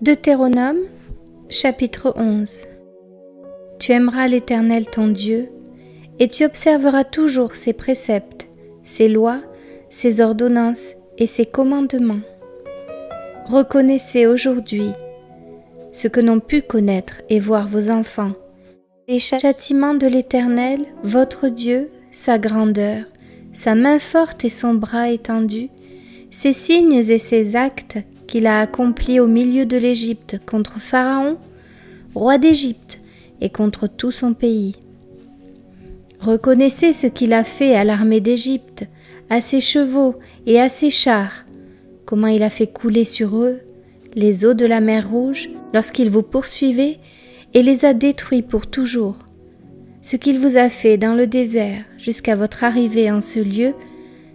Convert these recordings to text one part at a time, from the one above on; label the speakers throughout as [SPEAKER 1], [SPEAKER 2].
[SPEAKER 1] Deutéronome, chapitre 11. Tu aimeras l'Éternel ton Dieu, et tu observeras toujours ses préceptes, ses lois, ses ordonnances et ses commandements. Reconnaissez aujourd'hui ce que n'ont pu connaître et voir vos enfants, les châtiments de l'Éternel, votre Dieu, sa grandeur, sa main forte et son bras étendu, ses signes et ses actes qu'il a accomplis au milieu de l'Égypte contre Pharaon, roi d'Égypte, et contre tout son pays. Reconnaissez ce qu'il a fait à l'armée d'Égypte, à ses chevaux et à ses chars, comment il a fait couler sur eux les eaux de la mer Rouge lorsqu'il vous poursuivait et les a détruits pour toujours. Ce qu'il vous a fait dans le désert jusqu'à votre arrivée en ce lieu,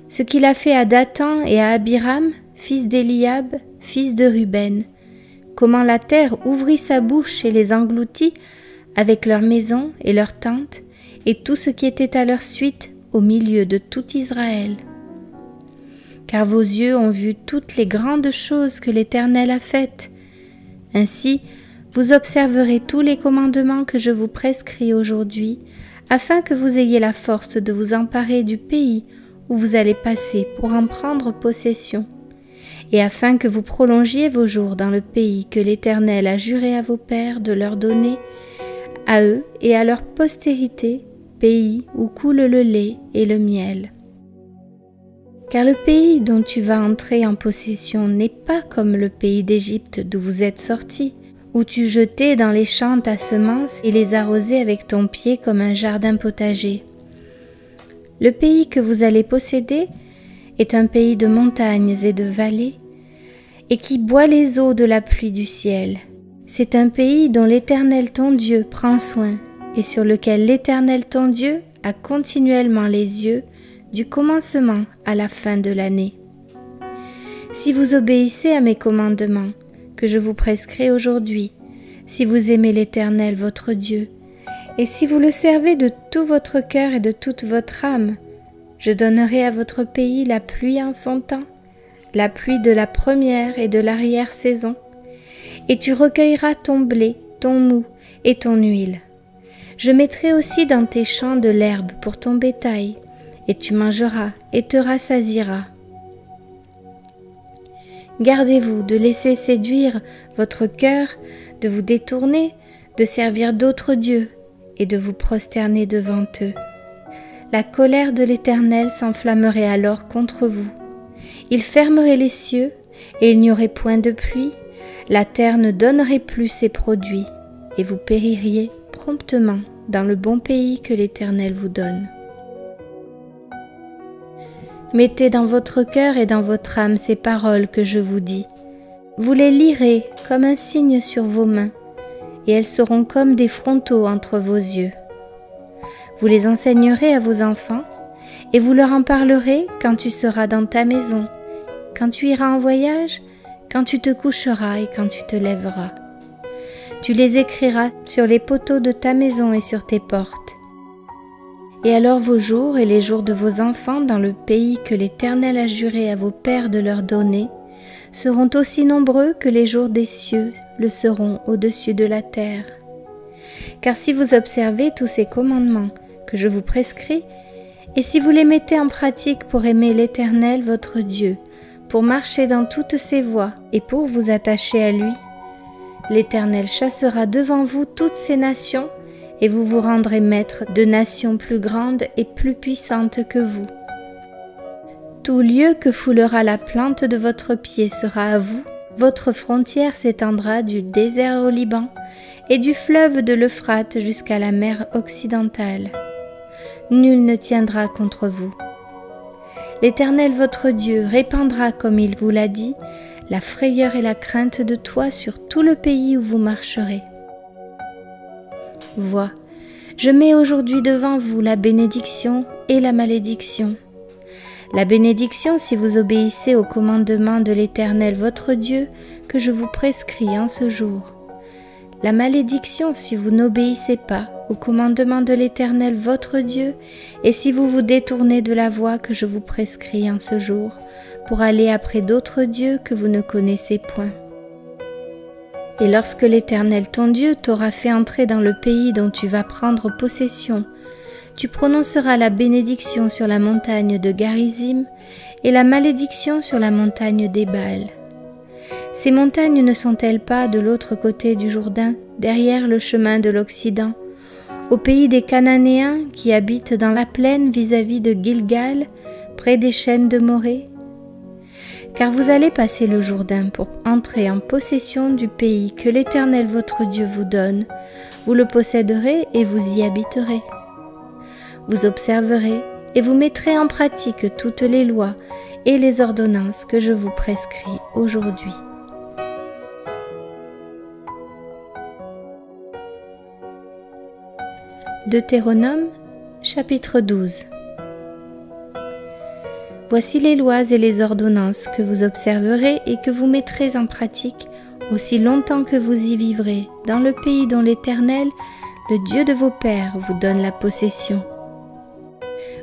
[SPEAKER 1] ce qu'il a fait à Dathan et à Abiram, fils d'Éliab, fils de Ruben, comment la terre ouvrit sa bouche et les engloutit avec leurs maisons et leurs tentes et tout ce qui était à leur suite au milieu de tout Israël. Car vos yeux ont vu toutes les grandes choses que l'Éternel a faites. Ainsi, vous observerez tous les commandements que je vous prescris aujourd'hui, afin que vous ayez la force de vous emparer du pays où vous allez passer pour en prendre possession, et afin que vous prolongiez vos jours dans le pays que l'Éternel a juré à vos pères de leur donner, à eux et à leur postérité, pays où coule le lait et le miel. Car le pays dont tu vas entrer en possession n'est pas comme le pays d'Égypte d'où vous êtes sortis, où tu jetais dans les champs ta semence et les arrosais avec ton pied comme un jardin potager. Le pays que vous allez posséder est un pays de montagnes et de vallées, et qui boit les eaux de la pluie du ciel. C'est un pays dont l'Éternel ton Dieu prend soin, et sur lequel l'Éternel ton Dieu a continuellement les yeux, du commencement à la fin de l'année. Si vous obéissez à mes commandements, que je vous prescris aujourd'hui, si vous aimez l'Éternel votre Dieu, et si vous le servez de tout votre cœur et de toute votre âme, je donnerai à votre pays la pluie en son temps, la pluie de la première et de l'arrière-saison, et tu recueilleras ton blé, ton mou et ton huile. Je mettrai aussi dans tes champs de l'herbe pour ton bétail, et tu mangeras et te rassasieras. Gardez-vous de laisser séduire votre cœur, de vous détourner, de servir d'autres dieux et de vous prosterner devant eux. La colère de l'Éternel s'enflammerait alors contre vous. Il fermerait les cieux et il n'y aurait point de pluie. La terre ne donnerait plus ses produits et vous péririez promptement dans le bon pays que l'Éternel vous donne. Mettez dans votre cœur et dans votre âme ces paroles que je vous dis. Vous les lirez comme un signe sur vos mains, et elles seront comme des frontaux entre vos yeux. Vous les enseignerez à vos enfants, et vous leur en parlerez quand tu seras dans ta maison, quand tu iras en voyage, quand tu te coucheras et quand tu te lèveras. Tu les écriras sur les poteaux de ta maison et sur tes portes. Et alors vos jours et les jours de vos enfants dans le pays que l'Éternel a juré à vos pères de leur donner seront aussi nombreux que les jours des cieux le seront au-dessus de la terre. Car si vous observez tous ces commandements que je vous prescris, et si vous les mettez en pratique pour aimer l'Éternel votre Dieu, pour marcher dans toutes ses voies et pour vous attacher à lui, l'Éternel chassera devant vous toutes ces nations, et vous vous rendrez maître de nations plus grandes et plus puissantes que vous. Tout lieu que foulera la plante de votre pied sera à vous, votre frontière s'étendra du désert au Liban et du fleuve de l'Euphrate jusqu'à la mer occidentale. Nul ne tiendra contre vous. L'Éternel votre Dieu répandra, comme il vous l'a dit, la frayeur et la crainte de toi sur tout le pays où vous marcherez. Vois, je mets aujourd'hui devant vous la bénédiction et la malédiction. La bénédiction si vous obéissez au commandement de l'Éternel votre Dieu que je vous prescris en ce jour. La malédiction si vous n'obéissez pas au commandement de l'Éternel votre Dieu et si vous vous détournez de la voie que je vous prescris en ce jour pour aller après d'autres dieux que vous ne connaissez point. Et lorsque l'Éternel ton Dieu t'aura fait entrer dans le pays dont tu vas prendre possession, tu prononceras la bénédiction sur la montagne de Garizim et la malédiction sur la montagne d'Ébal. Ces montagnes ne sont-elles pas de l'autre côté du Jourdain, derrière le chemin de l'Occident, au pays des Cananéens qui habitent dans la plaine vis-à-vis de Gilgal, près des chênes de Morée? Car vous allez passer le Jourdain pour entrer en possession du pays que l'Éternel votre Dieu vous donne. Vous le posséderez et vous y habiterez. Vous observerez et vous mettrez en pratique toutes les lois et les ordonnances que je vous prescris aujourd'hui. Deutéronome, chapitre 12. Voici les lois et les ordonnances que vous observerez et que vous mettrez en pratique aussi longtemps que vous y vivrez, dans le pays dont l'Éternel, le Dieu de vos pères, vous donne la possession.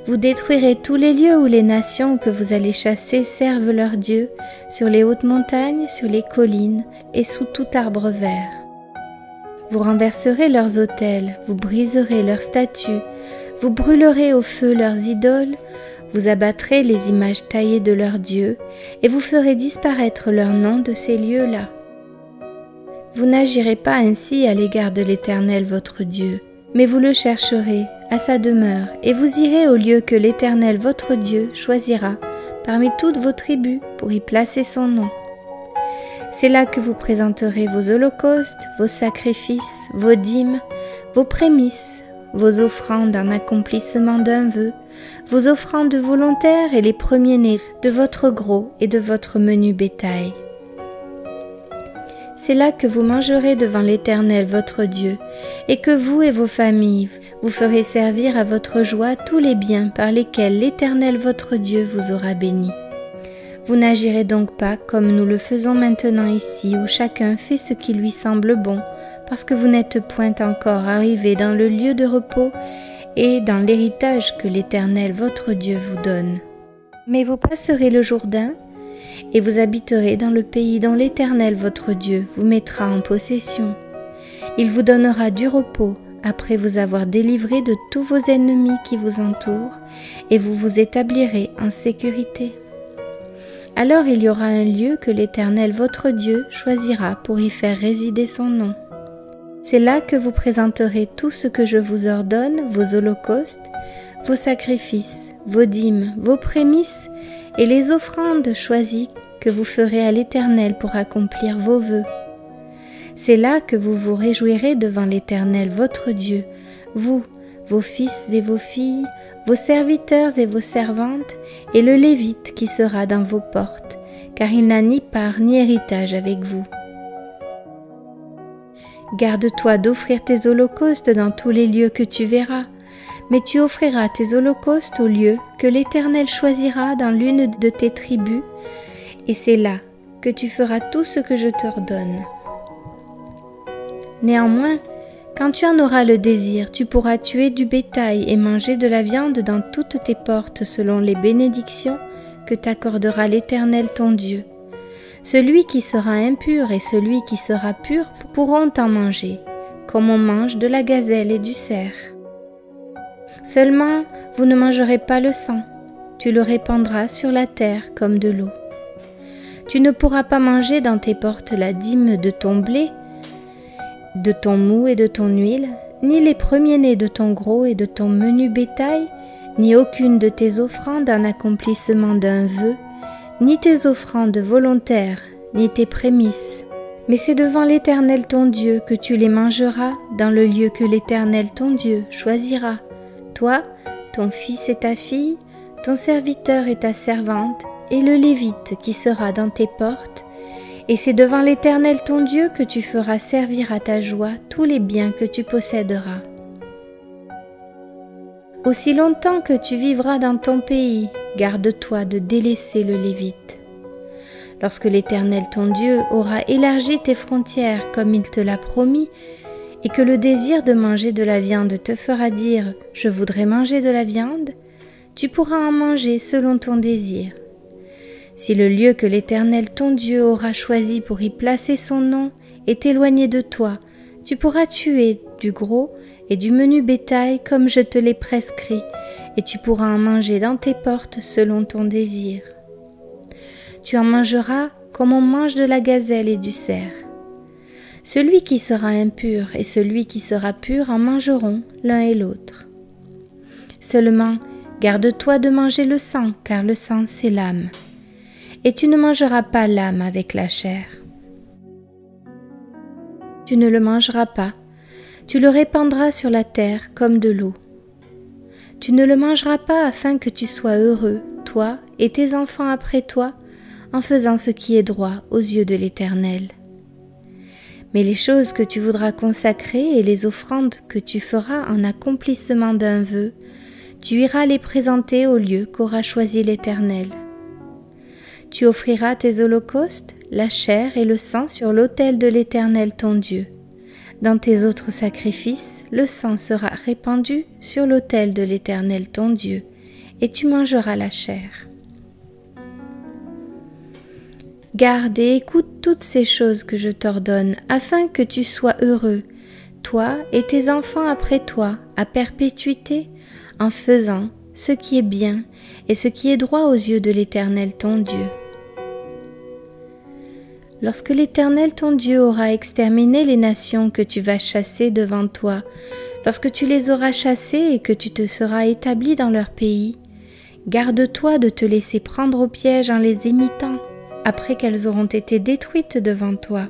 [SPEAKER 1] Vous détruirez tous les lieux où les nations que vous allez chasser servent leur Dieu, sur les hautes montagnes, sur les collines et sous tout arbre vert. Vous renverserez leurs autels, vous briserez leurs statues, vous brûlerez au feu leurs idoles, vous abattrez les images taillées de leurs dieux, et vous ferez disparaître leur nom de ces lieux-là. Vous n'agirez pas ainsi à l'égard de l'Éternel votre Dieu, mais vous le chercherez à sa demeure, et vous irez au lieu que l'Éternel votre Dieu choisira parmi toutes vos tribus pour y placer son nom. C'est là que vous présenterez vos holocaustes, vos sacrifices, vos dîmes, vos prémices, vos offrandes en accomplissement d'un vœu, vos offrandes volontaires et les premiers-nés de votre gros et de votre menu bétail. C'est là que vous mangerez devant l'Éternel votre Dieu, et que vous et vos familles vous ferez servir à votre joie tous les biens par lesquels l'Éternel votre Dieu vous aura béni. Vous n'agirez donc pas comme nous le faisons maintenant ici, où chacun fait ce qui lui semble bon, parce que vous n'êtes point encore arrivés dans le lieu de repos et dans l'héritage que l'Éternel votre Dieu vous donne. Mais vous passerez le Jourdain, et vous habiterez dans le pays dont l'Éternel votre Dieu vous mettra en possession. Il vous donnera du repos, après vous avoir délivré de tous vos ennemis qui vous entourent, et vous vous établirez en sécurité. Alors il y aura un lieu que l'Éternel votre Dieu choisira pour y faire résider son nom. C'est là que vous présenterez tout ce que je vous ordonne, vos holocaustes, vos sacrifices, vos dîmes, vos prémices et les offrandes choisies que vous ferez à l'Éternel pour accomplir vos vœux. C'est là que vous vous réjouirez devant l'Éternel votre Dieu, vous, vos fils et vos filles, vos serviteurs et vos servantes, et le Lévite qui sera dans vos portes, car il n'a ni part ni héritage avec vous. Garde-toi d'offrir tes holocaustes dans tous les lieux que tu verras, mais tu offriras tes holocaustes au lieu que l'Éternel choisira dans l'une de tes tribus, et c'est là que tu feras tout ce que je t'ordonne. Néanmoins, quand tu en auras le désir, tu pourras tuer du bétail et manger de la viande dans toutes tes portes selon les bénédictions que t'accordera l'Éternel ton Dieu. Celui qui sera impur et celui qui sera pur pourront en manger, comme on mange de la gazelle et du cerf. Seulement, vous ne mangerez pas le sang, tu le répandras sur la terre comme de l'eau. Tu ne pourras pas manger dans tes portes la dîme de ton blé, de ton mou et de ton huile, ni les premiers-nés de ton gros et de ton menu bétail, ni aucune de tes offrandes en accomplissement d'un vœu, ni tes offrandes volontaires, ni tes prémices. Mais c'est devant l'Éternel ton Dieu que tu les mangeras dans le lieu que l'Éternel ton Dieu choisira. Toi, ton fils et ta fille, ton serviteur et ta servante, et le Lévite qui sera dans tes portes, et c'est devant l'Éternel ton Dieu que tu feras servir à ta joie tous les biens que tu posséderas. Aussi longtemps que tu vivras dans ton pays, garde-toi de délaisser le Lévite. Lorsque l'Éternel ton Dieu aura élargi tes frontières comme il te l'a promis, et que le désir de manger de la viande te fera dire « Je voudrais manger de la viande », tu pourras en manger selon ton désir. Si le lieu que l'Éternel ton Dieu aura choisi pour y placer son nom est éloigné de toi, tu pourras tuer du gros et du menu bétail comme je te l'ai prescrit, et tu pourras en manger dans tes portes selon ton désir. Tu en mangeras comme on mange de la gazelle et du cerf. Celui qui sera impur et celui qui sera pur en mangeront l'un et l'autre. Seulement, garde-toi de manger le sang, car le sang c'est l'âme. Et tu ne mangeras pas l'âme avec la chair. Tu ne le mangeras pas, tu le répandras sur la terre comme de l'eau. Tu ne le mangeras pas afin que tu sois heureux, toi et tes enfants après toi, en faisant ce qui est droit aux yeux de l'Éternel. Mais les choses que tu voudras consacrer et les offrandes que tu feras en accomplissement d'un vœu, tu iras les présenter au lieu qu'aura choisi l'Éternel. Tu offriras tes holocaustes, la chair et le sang sur l'autel de l'Éternel ton Dieu. Dans tes autres sacrifices, le sang sera répandu sur l'autel de l'Éternel ton Dieu, et tu mangeras la chair. Garde et écoute toutes ces choses que je t'ordonne, afin que tu sois heureux, toi et tes enfants après toi, à perpétuité, en faisant ce qui est bien et ce qui est droit aux yeux de l'Éternel ton Dieu. Lorsque l'Éternel ton Dieu aura exterminé les nations que tu vas chasser devant toi, lorsque tu les auras chassées et que tu te seras établi dans leur pays, garde-toi de te laisser prendre au piège en les imitant, après qu'elles auront été détruites devant toi.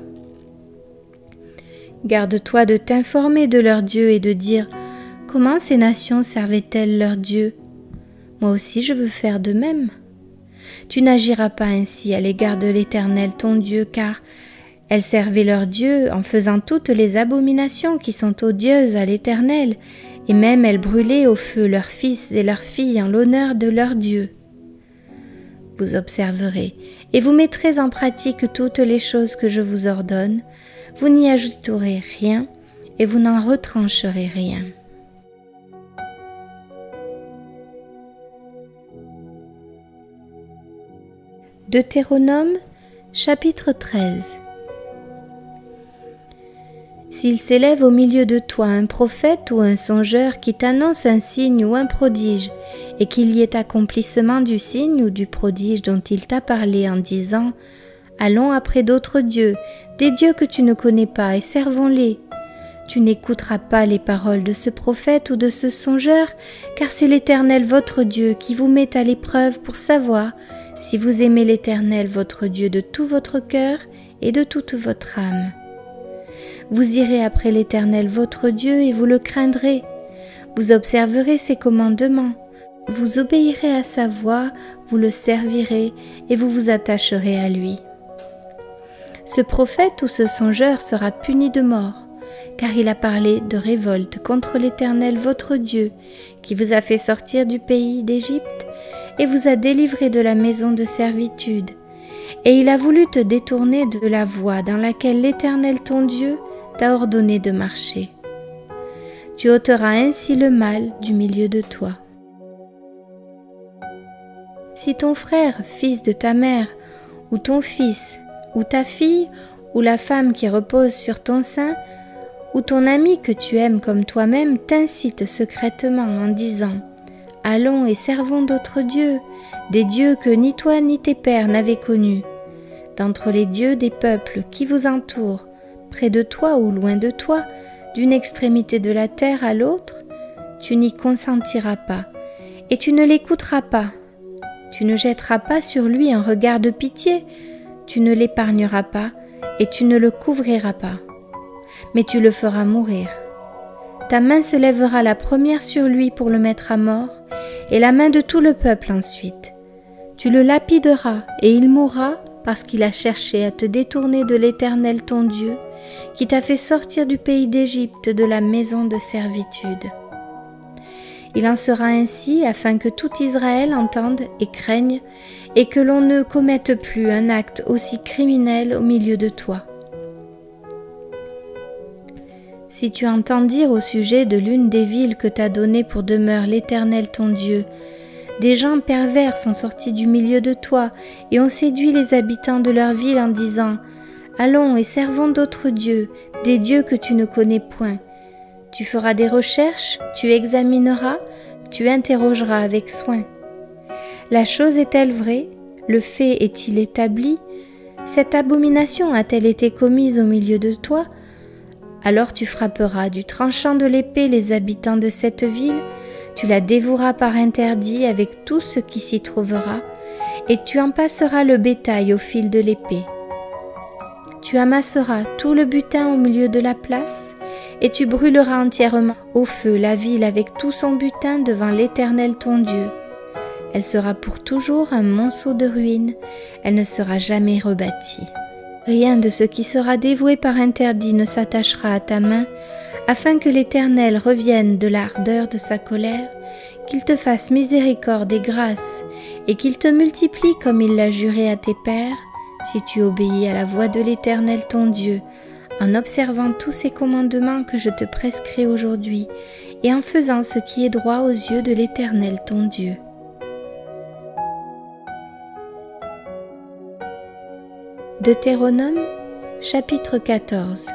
[SPEAKER 1] Garde-toi de t'informer de leur Dieu et de dire « Comment ces nations servaient-elles leur Dieu ? Moi aussi je veux faire de même. » Tu n'agiras pas ainsi à l'égard de l'Éternel ton Dieu, car elles servaient leur Dieu en faisant toutes les abominations qui sont odieuses à l'Éternel, et même elles brûlaient au feu leurs fils et leurs filles en l'honneur de leur Dieu. Vous observerez et vous mettrez en pratique toutes les choses que je vous ordonne, vous n'y ajouterez rien et vous n'en retrancherez rien. Deutéronome, chapitre 13. S'il s'élève au milieu de toi un prophète ou un songeur qui t'annonce un signe ou un prodige, et qu'il y ait accomplissement du signe ou du prodige dont il t'a parlé en disant « Allons après d'autres dieux, des dieux que tu ne connais pas, et servons-les », tu n'écouteras pas les paroles de ce prophète ou de ce songeur, car c'est l'Éternel votre Dieu qui vous met à l'épreuve pour savoir si vous aimez l'Éternel votre Dieu de tout votre cœur et de toute votre âme. Vous irez après l'Éternel votre Dieu et vous le craindrez. Vous observerez ses commandements. Vous obéirez à sa voix, vous le servirez et vous vous attacherez à lui. Ce prophète ou ce songeur sera puni de mort, car il a parlé de révolte contre l'Éternel votre Dieu, qui vous a fait sortir du pays d'Égypte et vous a délivré de la maison de servitude. Et il a voulu te détourner de la voie dans laquelle l'Éternel ton Dieu t'a ordonné de marcher. Tu ôteras ainsi le mal du milieu de toi. Si ton frère, fils de ta mère, ou ton fils, ou ta fille, ou la femme qui repose sur ton sein, ou ton ami que tu aimes comme toi-même t'incite secrètement en disant « Allons et servons d'autres dieux, des dieux que ni toi ni tes pères n'avaient connus, d'entre les dieux des peuples qui vous entourent, près de toi ou loin de toi, d'une extrémité de la terre à l'autre, tu n'y consentiras pas, et tu ne l'écouteras pas. Tu ne jetteras pas sur lui un regard de pitié, tu ne l'épargneras pas, et tu ne le couvriras pas, mais tu le feras mourir. Ta main se lèvera la première sur lui pour le mettre à mort, et la main de tout le peuple ensuite. Tu le lapideras, et il mourra parce qu'il a cherché à te détourner de l'Éternel ton Dieu, qui t'a fait sortir du pays d'Égypte de la maison de servitude. Il en sera ainsi afin que tout Israël entende et craigne, et que l'on ne commette plus un acte aussi criminel au milieu de toi. Si tu entends dire au sujet de l'une des villes que t'a données pour demeure l'Éternel ton Dieu, des gens pervers sont sortis du milieu de toi et ont séduit les habitants de leur ville en disant « Allons et servons d'autres dieux, des dieux que tu ne connais point. Tu feras des recherches, tu examineras, tu interrogeras avec soin. La chose est-elle vraie? Le fait est-il établi? Cette abomination a-t-elle été commise au milieu de toi? Alors tu frapperas du tranchant de l'épée les habitants de cette ville, tu la dévoueras par interdit avec tout ce qui s'y trouvera, et tu en passeras le bétail au fil de l'épée. Tu amasseras tout le butin au milieu de la place, et tu brûleras entièrement au feu la ville avec tout son butin devant l'Éternel ton Dieu. Elle sera pour toujours un monceau de ruines, elle ne sera jamais rebâtie. Rien de ce qui sera dévoué par interdit ne s'attachera à ta main, afin que l'Éternel revienne de l'ardeur de sa colère, qu'il te fasse miséricorde et grâce, et qu'il te multiplie comme il l'a juré à tes pères, si tu obéis à la voix de l'Éternel ton Dieu, en observant tous ces commandements que je te prescris aujourd'hui, et en faisant ce qui est droit aux yeux de l'Éternel ton Dieu. Deutéronome, chapitre 14.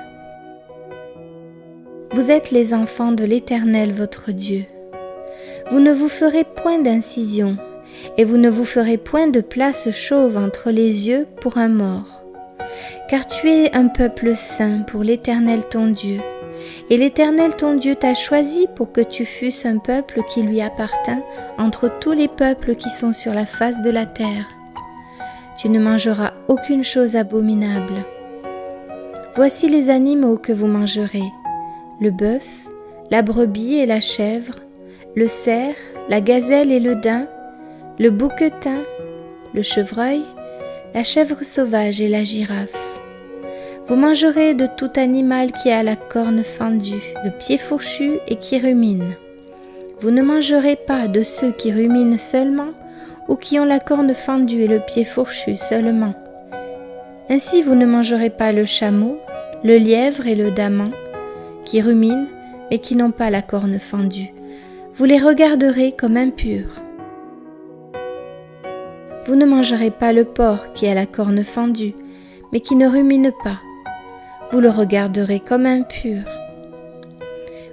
[SPEAKER 1] Vous êtes les enfants de l'Éternel votre Dieu. Vous ne vous ferez point d'incision, et vous ne vous ferez point de place chauve entre les yeux pour un mort. Car tu es un peuple saint pour l'Éternel ton Dieu, et l'Éternel ton Dieu t'a choisi pour que tu fusses un peuple qui lui appartint entre tous les peuples qui sont sur la face de la terre. Tu ne mangeras aucune chose abominable. Voici les animaux que vous mangerez, le bœuf, la brebis et la chèvre, le cerf, la gazelle et le daim, le bouquetin, le chevreuil, la chèvre sauvage et la girafe. Vous mangerez de tout animal qui a la corne fendue, le pied fourchu et qui rumine. Vous ne mangerez pas de ceux qui ruminent seulement, ou qui ont la corne fendue et le pied fourchu seulement. Ainsi vous ne mangerez pas le chameau, le lièvre et le daman, qui ruminent, mais qui n'ont pas la corne fendue. Vous les regarderez comme impurs. Vous ne mangerez pas le porc qui a la corne fendue, mais qui ne rumine pas. Vous le regarderez comme impur.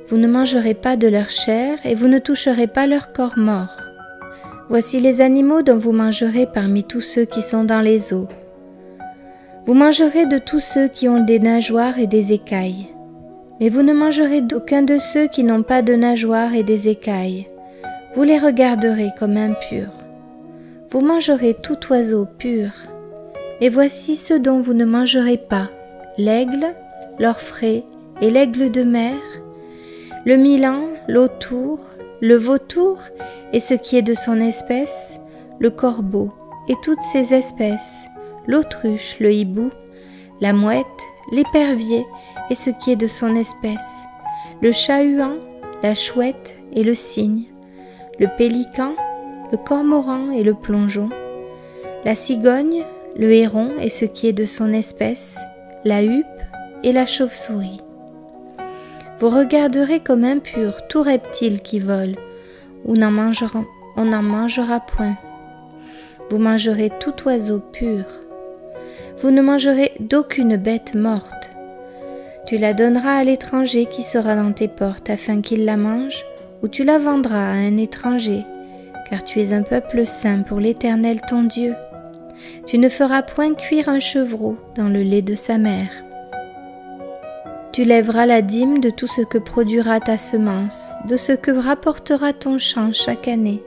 [SPEAKER 1] Vous ne mangerez pas de leur chair, et vous ne toucherez pas leur corps mort. Voici les animaux dont vous mangerez parmi tous ceux qui sont dans les eaux. Vous mangerez de tous ceux qui ont des nageoires et des écailles. Mais vous ne mangerez d'aucun de ceux qui n'ont pas de nageoires et des écailles. Vous les regarderez comme impurs. Vous mangerez tout oiseau pur. Et voici ceux dont vous ne mangerez pas, l'aigle, l'orfraie et l'aigle de mer, le milan, l'autour, le vautour et ce qui est de son espèce, le corbeau et toutes ses espèces, l'autruche, le hibou, la mouette, l'épervier et ce qui est de son espèce, le chat-huant, la chouette et le cygne, le pélican, le cormoran et le plongeon, la cigogne, le héron et ce qui est de son espèce, la huppe et la chauve-souris. Vous regarderez comme impur tout reptile qui vole, on n'en mangera point. Vous mangerez tout oiseau pur. Vous ne mangerez d'aucune bête morte. Tu la donneras à l'étranger qui sera dans tes portes afin qu'il la mange, ou tu la vendras à un étranger, car tu es un peuple saint pour l'Éternel ton Dieu. Tu ne feras point cuire un chevreau dans le lait de sa mère. Tu lèveras la dîme de tout ce que produira ta semence, de ce que rapportera ton champ chaque année.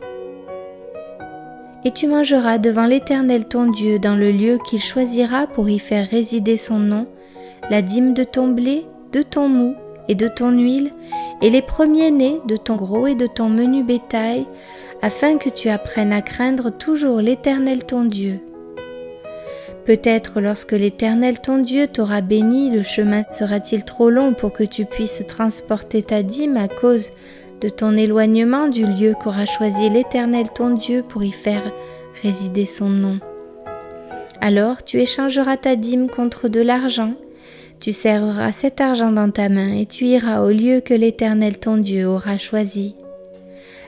[SPEAKER 1] Et tu mangeras devant l'Éternel ton Dieu dans le lieu qu'il choisira pour y faire résider son nom, la dîme de ton blé, de ton mou et de ton huile, et les premiers-nés de ton gros et de ton menu bétail, afin que tu apprennes à craindre toujours l'Éternel ton Dieu. Peut-être lorsque l'Éternel ton Dieu t'aura béni, le chemin sera-t-il trop long pour que tu puisses transporter ta dîme à cause de ton éloignement du lieu qu'aura choisi l'Éternel ton Dieu pour y faire résider son nom. Alors tu échangeras ta dîme contre de l'argent, tu serreras cet argent dans ta main et tu iras au lieu que l'Éternel ton Dieu aura choisi.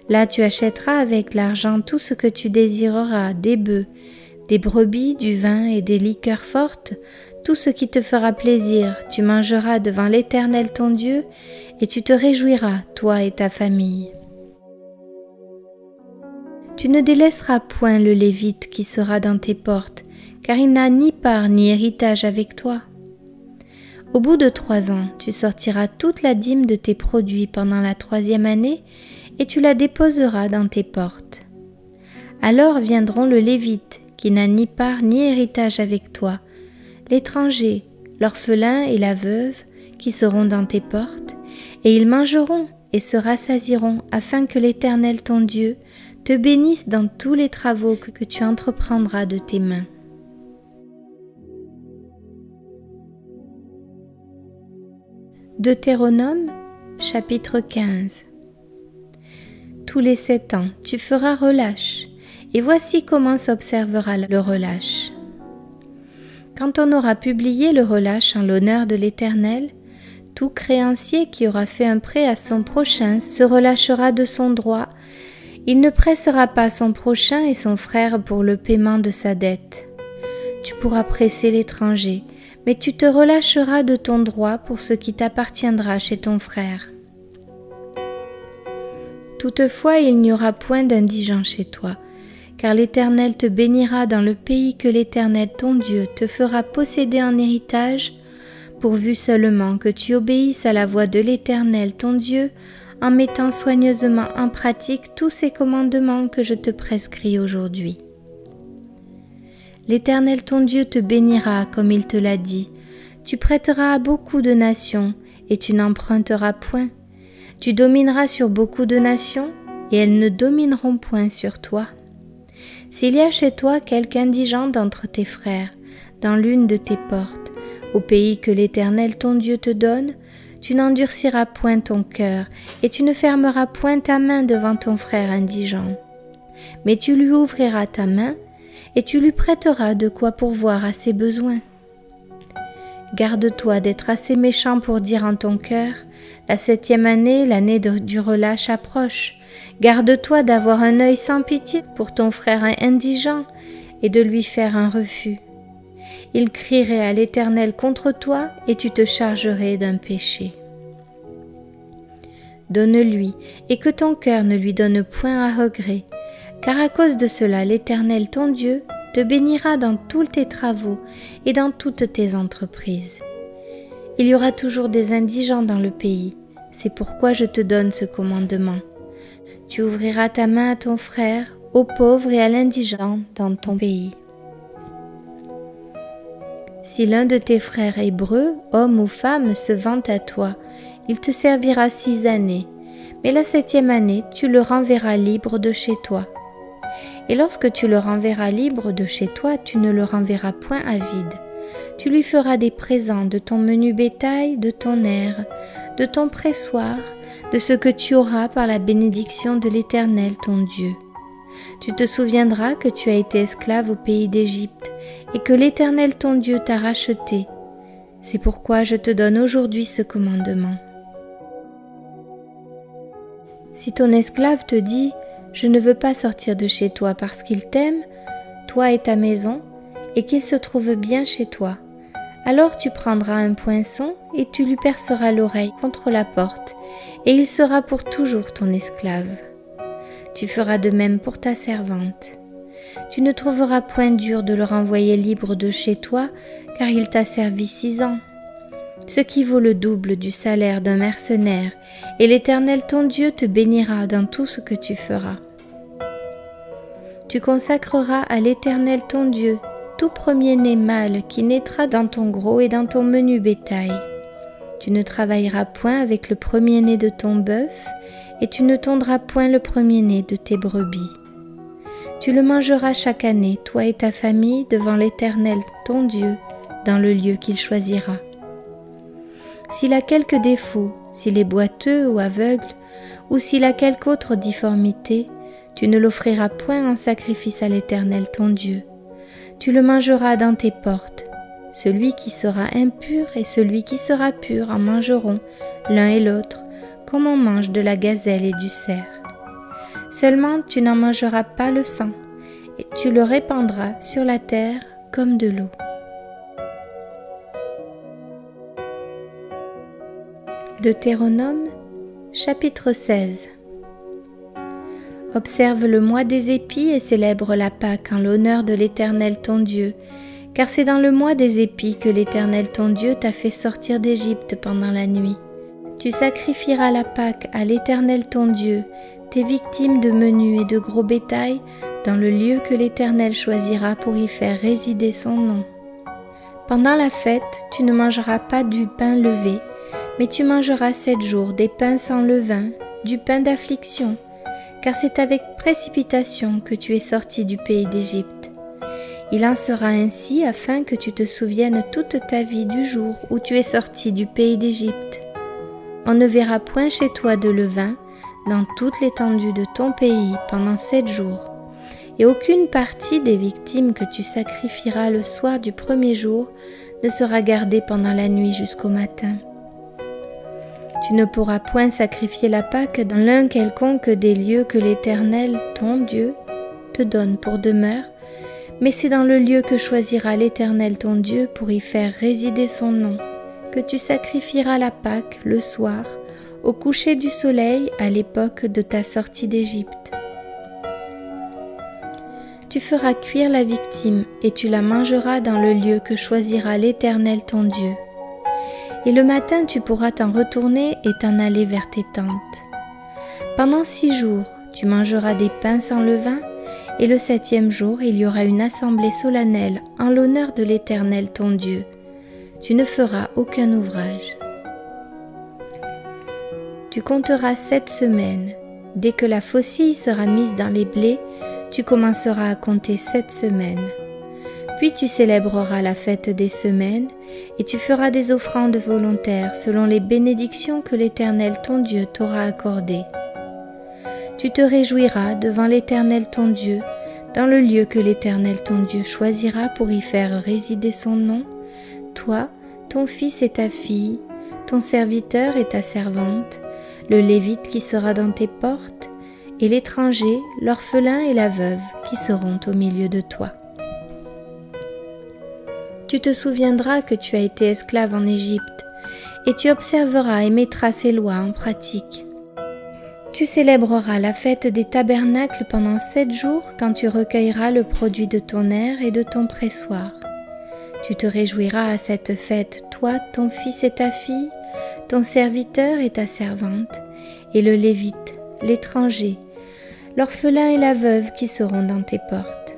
[SPEAKER 1] Là tu achèteras avec l'argent tout ce que tu désireras, des bœufs, des brebis, du vin et des liqueurs fortes, Tout ce qui te fera plaisir, tu mangeras devant l'Éternel ton Dieu, et tu te réjouiras, toi et ta famille. Tu ne délaisseras point le Lévite qui sera dans tes portes, car il n'a ni part ni héritage avec toi. Au bout de 3 ans, tu sortiras toute la dîme de tes produits pendant la 3e année, et tu la déposeras dans tes portes. Alors viendront le Lévite, qui n'a ni part ni héritage avec toi, l'étranger, l'orphelin et la veuve, qui seront dans tes portes, et ils mangeront et se rassasieront, afin que l'Éternel ton Dieu te bénisse dans tous les travaux que tu entreprendras de tes mains. Deutéronome, chapitre 15. Tous les 7 ans, tu feras relâche, et voici comment s'observera le relâche. Quand on aura publié le relâche en l'honneur de l'Éternel, tout créancier qui aura fait un prêt à son prochain se relâchera de son droit. Il ne pressera pas son prochain et son frère pour le paiement de sa dette. Tu pourras presser l'étranger, mais tu te relâcheras de ton droit pour ce qui t'appartiendra chez ton frère. Toutefois, il n'y aura point d'indigent chez toi, car l'Éternel te bénira dans le pays que l'Éternel ton Dieu te fera posséder en héritage, pourvu seulement que tu obéisses à la voix de l'Éternel ton Dieu, en mettant soigneusement en pratique tous ces commandements que je te prescris aujourd'hui. L'Éternel ton Dieu te bénira comme il te l'a dit. Tu prêteras à beaucoup de nations et tu n'emprunteras point. Tu domineras sur beaucoup de nations et elles ne domineront point sur toi. S'il y a chez toi quelque indigent d'entre tes frères, dans l'une de tes portes, au pays que l'Éternel ton Dieu te donne, tu n'endurciras point ton cœur, et tu ne fermeras point ta main devant ton frère indigent. Mais tu lui ouvriras ta main, et tu lui prêteras de quoi pourvoir à ses besoins. Garde-toi d'être assez méchant pour dire en ton cœur, la 7e année, l'année du relâche approche. Garde-toi d'avoir un œil sans pitié pour ton frère indigent, et de lui faire un refus. Il crierait à l'Éternel contre toi et tu te chargerais d'un péché. Donne-lui et que ton cœur ne lui donne point à regret, car à cause de cela l'Éternel ton Dieu te bénira dans tous tes travaux et dans toutes tes entreprises. Il y aura toujours des indigents dans le pays, c'est pourquoi je te donne ce commandement. Tu ouvriras ta main à ton frère, aux pauvres et à l'indigent dans ton pays. Si l'un de tes frères hébreux, homme ou femme, se vante à toi, il te servira 6 années, mais la 7e année, tu le renverras libre de chez toi. Et lorsque tu le renverras libre de chez toi, tu ne le renverras point à vide. Tu lui feras des présents de ton menu bétail, de ton aire, de ton pressoir, de ce que tu auras par la bénédiction de l'Éternel ton Dieu. Tu te souviendras que tu as été esclave au pays d'Égypte et que l'Éternel ton Dieu t'a racheté. C'est pourquoi je te donne aujourd'hui ce commandement. Si ton esclave te dit « Je ne veux pas sortir de chez toi parce qu'il t'aime, toi et ta maison, et qu'il se trouve bien chez toi, alors tu prendras un poinçon et tu lui perceras l'oreille contre la porte, et il sera pour toujours ton esclave. Tu feras de même pour ta servante. Tu ne trouveras point dur de le renvoyer libre de chez toi, car il t'a servi 6 ans, ce qui vaut le double du salaire d'un mercenaire, et l'Éternel ton Dieu te bénira dans tout ce que tu feras. Tu consacreras à l'Éternel ton Dieu tout premier-né mâle qui naîtra dans ton gros et dans ton menu bétail. Tu ne travailleras point avec le premier-né de ton bœuf, et tu ne tondras point le premier-né de tes brebis. Tu le mangeras chaque année, toi et ta famille, devant l'Éternel ton Dieu, dans le lieu qu'il choisira. S'il a quelque défaut, s'il est boiteux ou aveugle, ou s'il a quelque autre difformité, tu ne l'offriras point en sacrifice à l'Éternel ton Dieu. Tu le mangeras dans tes portes. Celui qui sera impur et celui qui sera pur en mangeront, l'un et l'autre, comme on mange de la gazelle et du cerf. Seulement tu n'en mangeras pas le sang, et tu le répandras sur la terre comme de l'eau. Deutéronome, chapitre 16. Observe le mois des épis et célèbre la Pâque en l'honneur de l'Éternel ton Dieu, car c'est dans le mois des épis que l'Éternel ton Dieu t'a fait sortir d'Égypte pendant la nuit. Tu sacrifieras la Pâque à l'Éternel ton Dieu, tes victimes de menu et de gros bétail, dans le lieu que l'Éternel choisira pour y faire résider son nom. Pendant la fête, tu ne mangeras pas du pain levé, mais tu mangeras 7 jours des pains sans levain, du pain d'affliction, car c'est avec précipitation que tu es sorti du pays d'Égypte. Il en sera ainsi afin que tu te souviennes toute ta vie du jour où tu es sorti du pays d'Égypte. On ne verra point chez toi de levain dans toute l'étendue de ton pays pendant 7 jours, et aucune partie des victimes que tu sacrifieras le soir du premier jour ne sera gardée pendant la nuit jusqu'au matin. Tu ne pourras point sacrifier la Pâque dans l'un quelconque des lieux que l'Éternel, ton Dieu, te donne pour demeure, mais c'est dans le lieu que choisira l'Éternel ton Dieu pour y faire résider son nom, que tu sacrifieras la Pâque le soir, au coucher du soleil à l'époque de ta sortie d'Égypte. Tu feras cuire la victime et tu la mangeras dans le lieu que choisira l'Éternel ton Dieu. Et le matin tu pourras t'en retourner et t'en aller vers tes tentes. Pendant 6 jours, tu mangeras des pains sans levain, et le 7e jour, il y aura une assemblée solennelle en l'honneur de l'Éternel ton Dieu. Tu ne feras aucun ouvrage. Tu compteras 7 semaines. Dès que la faucille sera mise dans les blés, tu commenceras à compter 7 semaines. Puis tu célébreras la fête des semaines, et tu feras des offrandes volontaires selon les bénédictions que l'Éternel ton Dieu t'aura accordées. Tu te réjouiras devant l'Éternel ton Dieu, dans le lieu que l'Éternel ton Dieu choisira pour y faire résider son nom, toi, ton fils et ta fille, ton serviteur et ta servante, le Lévite qui sera dans tes portes, et l'étranger, l'orphelin et la veuve qui seront au milieu de toi. Tu te souviendras que tu as été esclave en Égypte, et tu observeras et mettras ces lois en pratique. Tu célébreras la fête des tabernacles pendant 7 jours quand tu recueilleras le produit de ton aire et de ton pressoir. Tu te réjouiras à cette fête, toi, ton fils et ta fille, ton serviteur et ta servante, et le Lévite, l'étranger, l'orphelin et la veuve qui seront dans tes portes.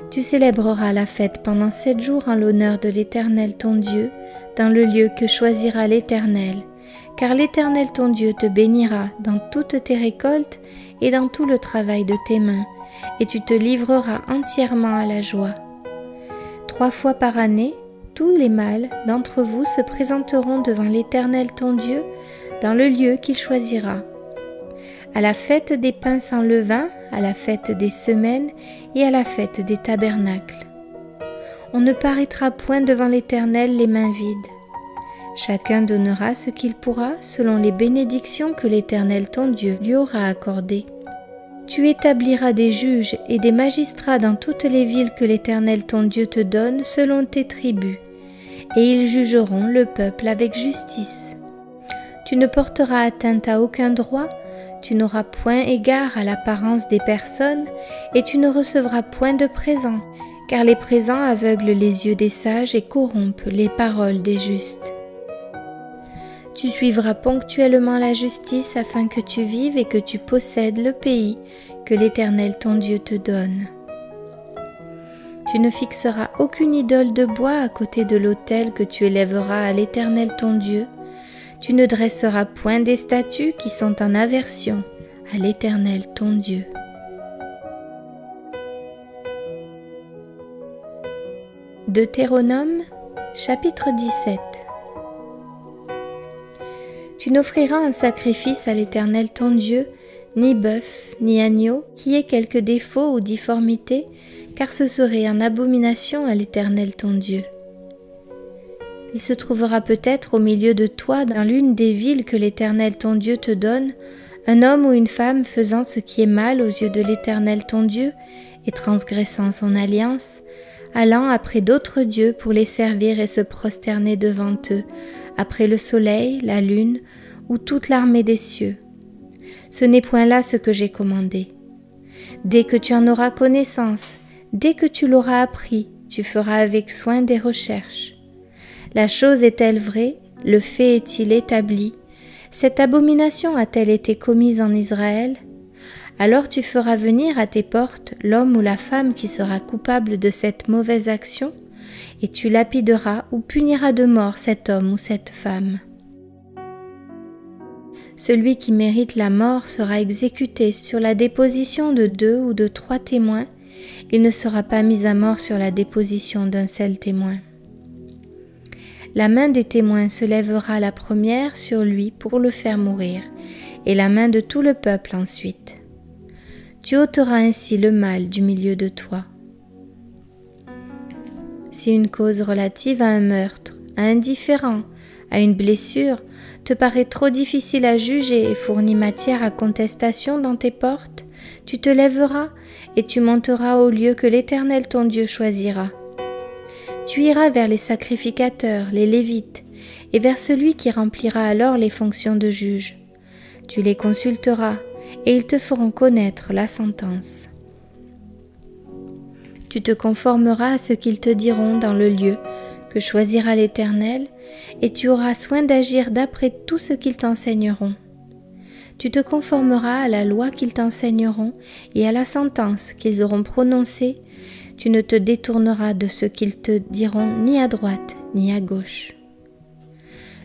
[SPEAKER 1] Tu célébreras la fête pendant 7 jours en l'honneur de l'Éternel ton Dieu, dans le lieu que choisira l'Éternel, car l'Éternel ton Dieu te bénira dans toutes tes récoltes et dans tout le travail de tes mains, et tu te livreras entièrement à la joie. 3 fois par année, tous les mâles d'entre vous se présenteront devant l'Éternel ton Dieu dans le lieu qu'il choisira. À la fête des pains sans levain, à la fête des semaines et à la fête des tabernacles. On ne paraîtra point devant l'Éternel les mains vides. Chacun donnera ce qu'il pourra selon les bénédictions que l'Éternel ton Dieu lui aura accordées. Tu établiras des juges et des magistrats dans toutes les villes que l'Éternel ton Dieu te donne selon tes tribus, et ils jugeront le peuple avec justice. Tu ne porteras atteinte à aucun droit, tu n'auras point égard à l'apparence des personnes, et tu ne recevras point de présents, car les présents aveuglent les yeux des sages et corrompent les paroles des justes. Tu suivras ponctuellement la justice afin que tu vives et que tu possèdes le pays que l'Éternel ton Dieu te donne. Tu ne fixeras aucune idole de bois à côté de l'autel que tu élèveras à l'Éternel ton Dieu. Tu ne dresseras point des statues qui sont en aversion à l'Éternel ton Dieu. Deutéronome, chapitre 17. Tu n'offriras un sacrifice à l'Éternel ton Dieu, ni bœuf, ni agneau, qui ait quelque défaut ou difformité, car ce serait en abomination à l'Éternel ton Dieu. Il se trouvera peut-être au milieu de toi, dans l'une des villes que l'Éternel ton Dieu te donne, un homme ou une femme faisant ce qui est mal aux yeux de l'Éternel ton Dieu et transgressant son alliance, allant après d'autres dieux pour les servir et se prosterner devant eux, après le soleil, la lune ou toute l'armée des cieux. Ce n'est point là ce que j'ai commandé. Dès que tu en auras connaissance, dès que tu l'auras appris, tu feras avec soin des recherches. La chose est-elle vraie? Le fait est-il établi? Cette abomination a-t-elle été commise en Israël? Alors tu feras venir à tes portes l'homme ou la femme qui sera coupable de cette mauvaise action, et tu lapideras ou puniras de mort cet homme ou cette femme. Celui qui mérite la mort sera exécuté sur la déposition de 2 ou de 3 témoins, il ne sera pas mis à mort sur la déposition d'un seul témoin. La main des témoins se lèvera la première sur lui pour le faire mourir, et la main de tout le peuple ensuite. Tu ôteras ainsi le mal du milieu de toi. Si une cause relative à un meurtre, à un différend, à une blessure, te paraît trop difficile à juger et fournit matière à contestation dans tes portes, tu te lèveras et tu monteras au lieu que l'Éternel ton Dieu choisira. Tu iras vers les sacrificateurs, les Lévites, et vers celui qui remplira alors les fonctions de juge. Tu les consulteras, et ils te feront connaître la sentence. Tu te conformeras à ce qu'ils te diront dans le lieu que choisira l'Éternel, et tu auras soin d'agir d'après tout ce qu'ils t'enseigneront. Tu te conformeras à la loi qu'ils t'enseigneront et à la sentence qu'ils auront prononcée. Tu ne te détourneras de ce qu'ils te diront ni à droite ni à gauche.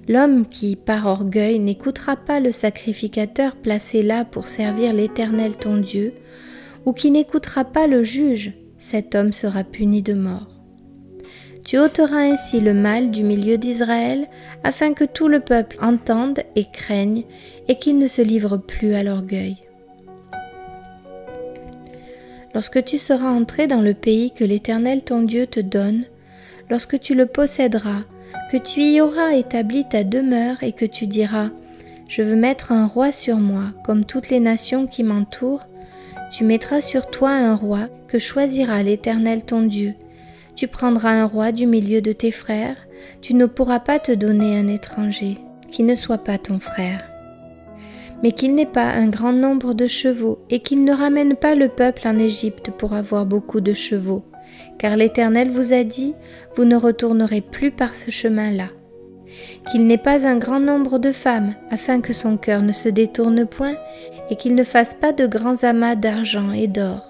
[SPEAKER 1] L'homme qui, par orgueil, n'écoutera pas le sacrificateur placé là pour servir l'Éternel ton Dieu, ou qui n'écoutera pas le juge, cet homme sera puni de mort. Tu ôteras ainsi le mal du milieu d'Israël, afin que tout le peuple entende et craigne, et qu'il ne se livre plus à l'orgueil. Lorsque tu seras entré dans le pays que l'Éternel ton Dieu te donne, lorsque tu le posséderas, que tu y auras établi ta demeure et que tu diras « Je veux mettre un roi sur moi, comme toutes les nations qui m'entourent », tu mettras sur toi un roi que choisira l'Éternel ton Dieu. Tu prendras un roi du milieu de tes frères, tu ne pourras pas te donner un étranger, qui ne soit pas ton frère. Mais qu'il n'ait pas un grand nombre de chevaux, et qu'il ne ramène pas le peuple en Égypte pour avoir beaucoup de chevaux, car l'Éternel vous a dit, vous ne retournerez plus par ce chemin-là. Qu'il n'ait pas un grand nombre de femmes, afin que son cœur ne se détourne point, et qu'il ne fasse pas de grands amas d'argent et d'or.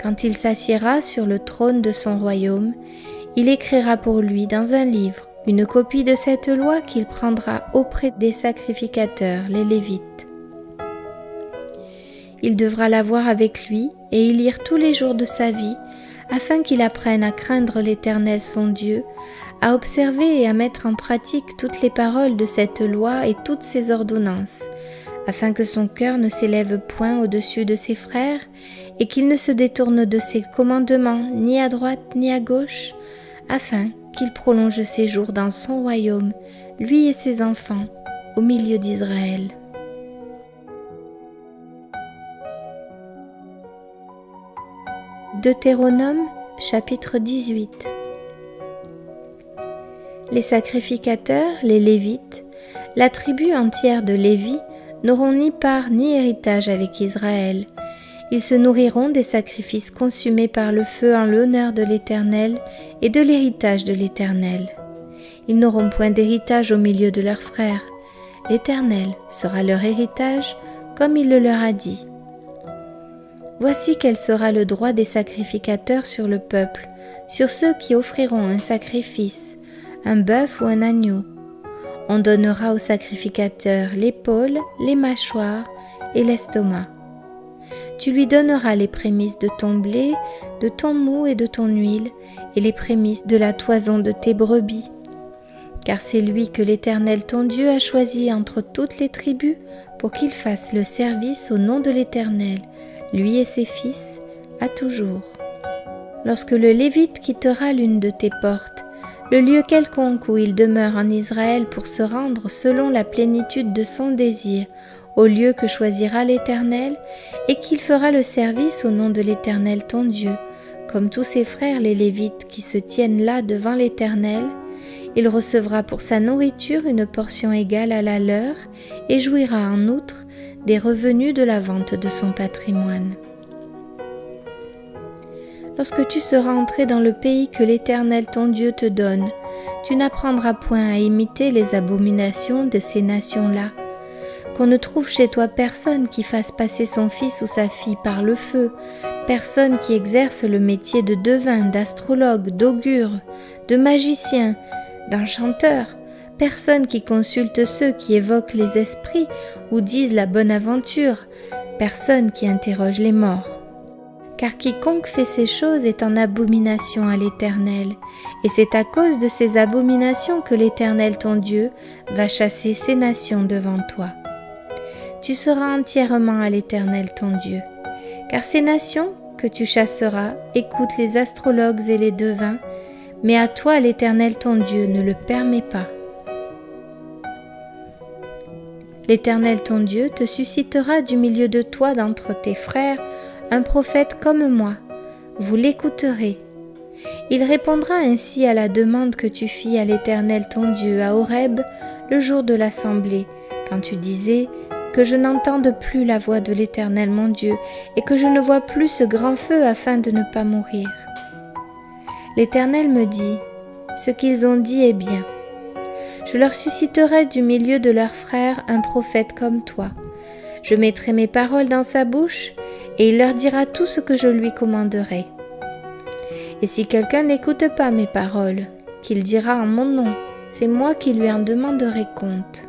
[SPEAKER 1] Quand il s'assiera sur le trône de son royaume, il écrira pour lui dans un livre une copie de cette loi qu'il prendra auprès des sacrificateurs, les Lévites. Il devra l'avoir avec lui et y lire tous les jours de sa vie, afin qu'il apprenne à craindre l'Éternel son Dieu, à observer et à mettre en pratique toutes les paroles de cette loi et toutes ses ordonnances, afin que son cœur ne s'élève point au-dessus de ses frères, et qu'il ne se détourne de ses commandements ni à droite ni à gauche, afin qu'il prolonge ses jours dans son royaume, lui et ses enfants, au milieu d'Israël. Deutéronome, chapitre 18. Les sacrificateurs, les Lévites, la tribu entière de Lévi, n'auront ni part ni héritage avec Israël. Ils se nourriront des sacrifices consumés par le feu en l'honneur de l'Éternel et de l'héritage de l'Éternel. Ils n'auront point d'héritage au milieu de leurs frères. L'Éternel sera leur héritage, comme il le leur a dit. Voici quel sera le droit des sacrificateurs sur le peuple, sur ceux qui offriront un sacrifice, un bœuf ou un agneau. On donnera au sacrificateur l'épaule, les mâchoires et l'estomac. Tu lui donneras les prémices de ton blé, de ton mou et de ton huile, et les prémices de la toison de tes brebis. Car c'est lui que l'Éternel ton Dieu a choisi entre toutes les tribus pour qu'il fasse le service au nom de l'Éternel, lui et ses fils, à toujours. Lorsque le Lévite quittera l'une de tes portes, le lieu quelconque où il demeure en Israël pour se rendre selon la plénitude de son désir, au lieu que choisira l'Éternel, et qu'il fera le service au nom de l'Éternel ton Dieu, comme tous ses frères les Lévites qui se tiennent là devant l'Éternel, Il recevra pour sa nourriture une portion égale à la leur et jouira en outre des revenus de la vente de son patrimoine. Lorsque tu seras entré dans le pays que l'Éternel ton Dieu te donne, tu n'apprendras point à imiter les abominations de ces nations-là. Qu'on ne trouve chez toi personne qui fasse passer son fils ou sa fille par le feu, personne qui exerce le métier de devin, d'astrologue, d'augure, de magicien, d'enchanteur, personne qui consulte ceux qui évoquent les esprits ou disent la bonne aventure, personne qui interroge les morts. Car quiconque fait ces choses est en abomination à l'Éternel, et c'est à cause de ces abominations que l'Éternel ton Dieu va chasser ces nations devant toi. Tu seras entièrement à l'Éternel ton Dieu, car ces nations que tu chasseras écoutent les astrologues et les devins, mais à toi l'Éternel ton Dieu ne le permet pas. L'Éternel ton Dieu te suscitera du milieu de toi d'entre tes frères un prophète comme moi, vous l'écouterez. Il répondra ainsi à la demande que tu fis à l'Éternel ton Dieu à Horeb le jour de l'assemblée, quand tu disais que je n'entende plus la voix de l'Éternel mon Dieu et que je ne vois plus ce grand feu afin de ne pas mourir. L'Éternel me dit, ce qu'ils ont dit est bien. Je leur susciterai du milieu de leurs frères un prophète comme toi. Je mettrai mes paroles dans sa bouche et il leur dira tout ce que je lui commanderai. Et si quelqu'un n'écoute pas mes paroles, qu'il dira en mon nom, c'est moi qui lui en demanderai compte.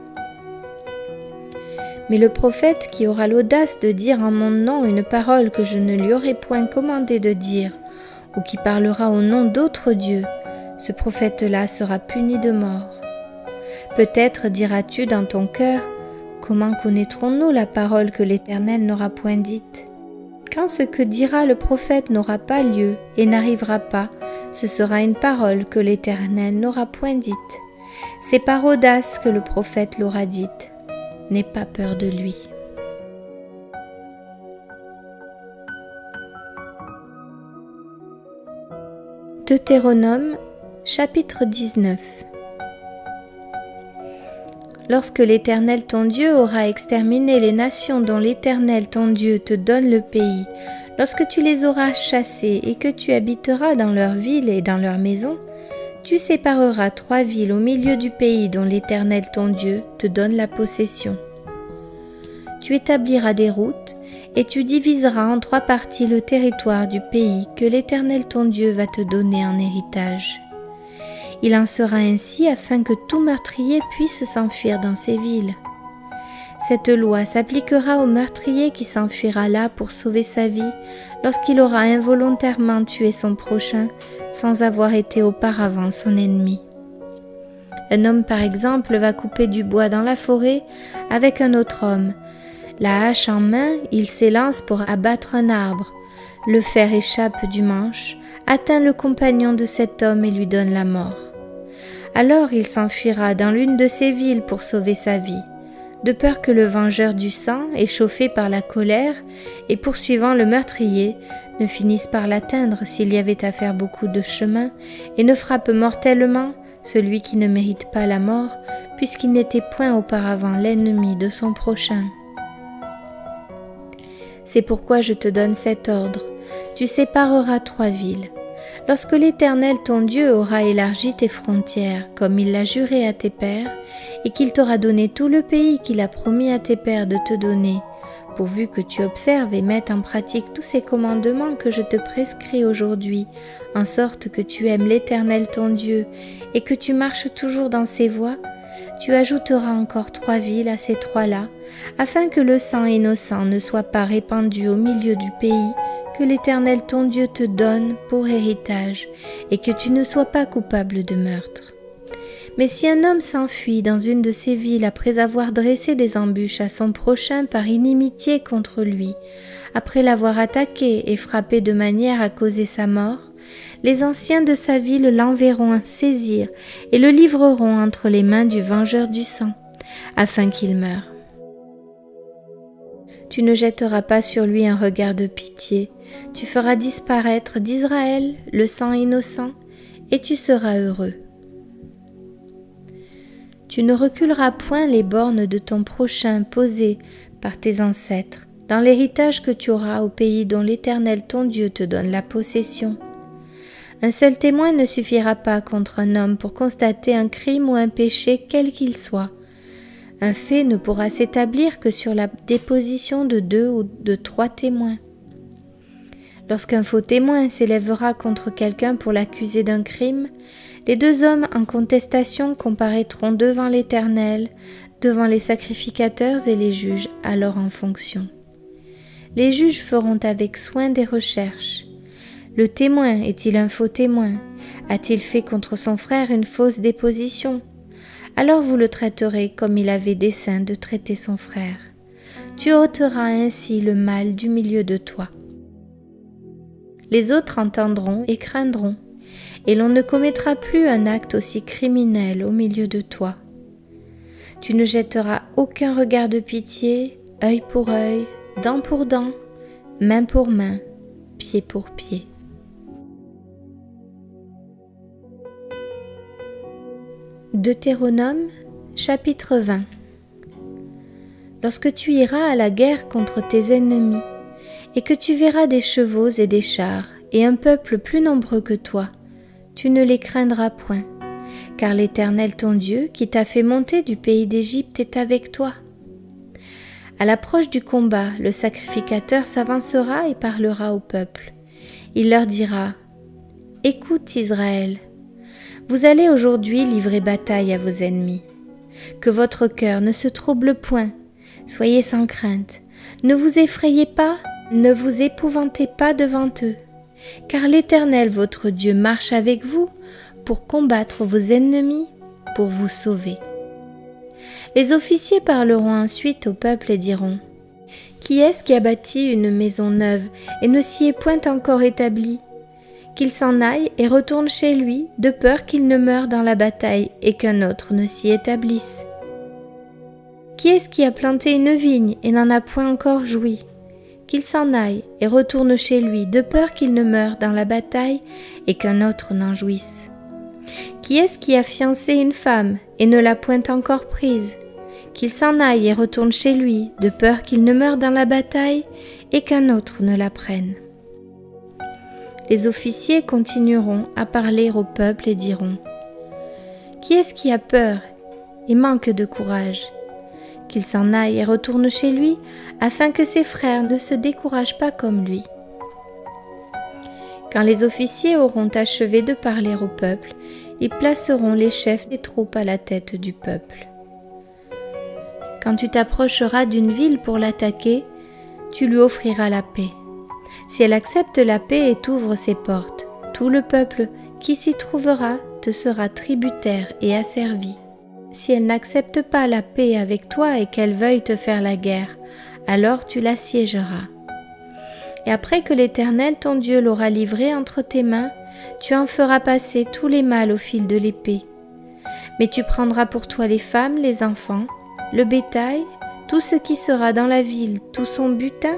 [SPEAKER 1] Mais le prophète qui aura l'audace de dire en mon nom une parole que je ne lui aurai point commandé de dire, ou qui parlera au nom d'autres dieux, ce prophète-là sera puni de mort. Peut-être diras-tu dans ton cœur, comment connaîtrons-nous la parole que l'Éternel n'aura point dite ? Quand ce que dira le prophète n'aura pas lieu et n'arrivera pas, ce sera une parole que l'Éternel n'aura point dite. C'est par audace que le prophète l'aura dite. N'aie pas peur de lui. Deutéronome, chapitre 19. Lorsque l'Éternel ton Dieu aura exterminé les nations dont l'Éternel ton Dieu te donne le pays, lorsque tu les auras chassées et que tu habiteras dans leurs villes et dans leurs maisons, tu sépareras 3 villes au milieu du pays dont l'Éternel ton Dieu te donne la possession. Tu établiras des routes et tu diviseras en 3 parties le territoire du pays que l'Éternel ton Dieu va te donner en héritage. Il en sera ainsi afin que tout meurtrier puisse s'enfuir dans ces villes. Cette loi s'appliquera au meurtrier qui s'enfuira là pour sauver sa vie lorsqu'il aura involontairement tué son prochain sans avoir été auparavant son ennemi. Un homme par exemple va couper du bois dans la forêt avec un autre homme. La hache en main, il s'élance pour abattre un arbre. Le fer échappe du manche, atteint le compagnon de cet homme et lui donne la mort. Alors il s'enfuira dans l'une de ces villes pour sauver sa vie, de peur que le vengeur du sang, échauffé par la colère et poursuivant le meurtrier, ne finisse par l'atteindre s'il y avait à faire beaucoup de chemin et ne frappe mortellement celui qui ne mérite pas la mort, puisqu'il n'était point auparavant l'ennemi de son prochain. C'est pourquoi je te donne cet ordre. Tu sépareras 3 villes. Lorsque l'Éternel ton Dieu aura élargi tes frontières, comme il l'a juré à tes pères, et qu'il t'aura donné tout le pays qu'il a promis à tes pères de te donner, pourvu que tu observes et mettes en pratique tous ces commandements que je te prescris aujourd'hui, en sorte que tu aimes l'Éternel ton Dieu, et que tu marches toujours dans ses voies, tu ajouteras encore 3 villes à ces 3-là, afin que le sang innocent ne soit pas répandu au milieu du pays que l'Éternel ton Dieu te donne pour héritage, et que tu ne sois pas coupable de meurtre. Mais si un homme s'enfuit dans une de ces villes après avoir dressé des embûches à son prochain par inimitié contre lui, après l'avoir attaqué et frappé de manière à causer sa mort, les anciens de sa ville l'enverront saisir et le livreront entre les mains du vengeur du sang, afin qu'il meure. Tu ne jetteras pas sur lui un regard de pitié, tu feras disparaître d'Israël le sang innocent, et tu seras heureux. Tu ne reculeras point les bornes de ton prochain posées par tes ancêtres, dans l'héritage que tu auras au pays dont l'Éternel ton Dieu te donne la possession. Un seul témoin ne suffira pas contre un homme pour constater un crime ou un péché quel qu'il soit. Un fait ne pourra s'établir que sur la déposition de 2 ou de 3 témoins. Lorsqu'un faux témoin s'élèvera contre quelqu'un pour l'accuser d'un crime, les 2 hommes en contestation comparaîtront devant l'Éternel, devant les sacrificateurs et les juges, alors en fonction. Les juges feront avec soin des recherches. Le témoin est-il un faux témoin? A-t-il fait contre son frère une fausse déposition? Alors vous le traiterez comme il avait dessein de traiter son frère. Tu ôteras ainsi le mal du milieu de toi. Les autres entendront et craindront, et l'on ne commettra plus un acte aussi criminel au milieu de toi. Tu ne jetteras aucun regard de pitié, œil pour œil, dent pour dent, main pour main, pied pour pied. Deutéronome, chapitre 20. Lorsque tu iras à la guerre contre tes ennemis, et que tu verras des chevaux et des chars, et un peuple plus nombreux que toi, tu ne les craindras point, car l'Éternel ton Dieu, qui t'a fait monter du pays d'Égypte, est avec toi. À l'approche du combat, le sacrificateur s'avancera et parlera au peuple. Il leur dira : « Écoute Israël, vous allez aujourd'hui livrer bataille à vos ennemis. Que votre cœur ne se trouble point, soyez sans crainte, ne vous effrayez pas, ne vous épouvantez pas devant eux, car l'Éternel votre Dieu marche avec vous pour combattre vos ennemis, pour vous sauver. » Les officiers parleront ensuite au peuple et diront : « Qui est-ce qui a bâti une maison neuve et ne s'y est point encore établi ? Qu'il s'en aille et retourne chez lui, de peur qu'il ne meure dans la bataille et qu'un autre ne s'y établisse. Qui est-ce qui a planté une vigne et n'en a point encore joui ? Qu'il s'en aille et retourne chez lui, de peur qu'il ne meure dans la bataille et qu'un autre n'en jouisse. Qui est-ce qui a fiancé une femme et ne l'a point encore prise ? Qu'il s'en aille et retourne chez lui, de peur qu'il ne meure dans la bataille et qu'un autre ne la prenne. » Les officiers continueront à parler au peuple et diront : « Qui est-ce qui a peur et manque de courage ? Qu'il s'en aille et retourne chez lui, afin que ses frères ne se découragent pas comme lui. » Quand les officiers auront achevé de parler au peuple, ils placeront les chefs des troupes à la tête du peuple. Quand tu t'approcheras d'une ville pour l'attaquer, tu lui offriras la paix. Si elle accepte la paix et t'ouvre ses portes, tout le peuple qui s'y trouvera te sera tributaire et asservi. Si elle n'accepte pas la paix avec toi et qu'elle veuille te faire la guerre, alors tu l'assiégeras. Et après que l'Éternel ton Dieu l'aura livré entre tes mains, tu en feras passer tous les mâles au fil de l'épée. Mais tu prendras pour toi les femmes, les enfants, le bétail, tout ce qui sera dans la ville, tout son butin,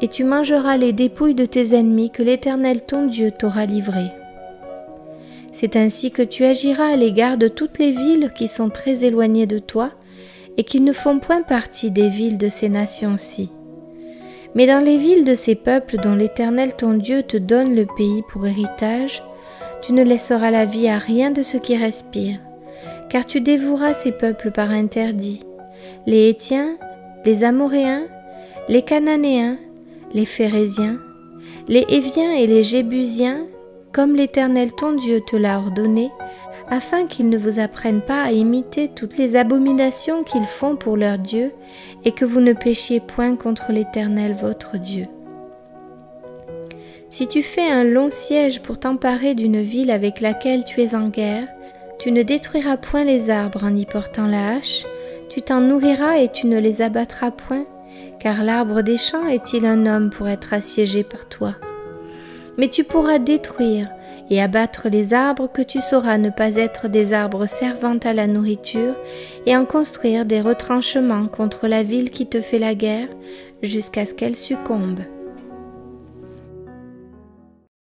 [SPEAKER 1] et tu mangeras les dépouilles de tes ennemis que l'Éternel ton Dieu t'aura livrés. C'est ainsi que tu agiras à l'égard de toutes les villes qui sont très éloignées de toi et qui ne font point partie des villes de ces nations-ci. Mais dans les villes de ces peuples dont l'Éternel ton Dieu te donne le pays pour héritage, tu ne laisseras la vie à rien de ce qui respire, car tu dévoueras ces peuples par interdit, les Hétiens, les Amoréens, les Cananéens, les Phéréziens, les Héviens et les Jébusiens, comme l'Éternel ton Dieu te l'a ordonné, afin qu'ils ne vous apprennent pas à imiter toutes les abominations qu'ils font pour leur Dieu, et que vous ne péchiez point contre l'Éternel votre Dieu. Si tu fais un long siège pour t'emparer d'une ville avec laquelle tu es en guerre, tu ne détruiras point les arbres en y portant la hache, tu t'en nourriras et tu ne les abattras point, car l'arbre des champs est-il un homme pour être assiégé par toi? Mais tu pourras détruire et abattre les arbres que tu sauras ne pas être des arbres servant à la nourriture, et en construire des retranchements contre la ville qui te fait la guerre, jusqu'à ce qu'elle succombe.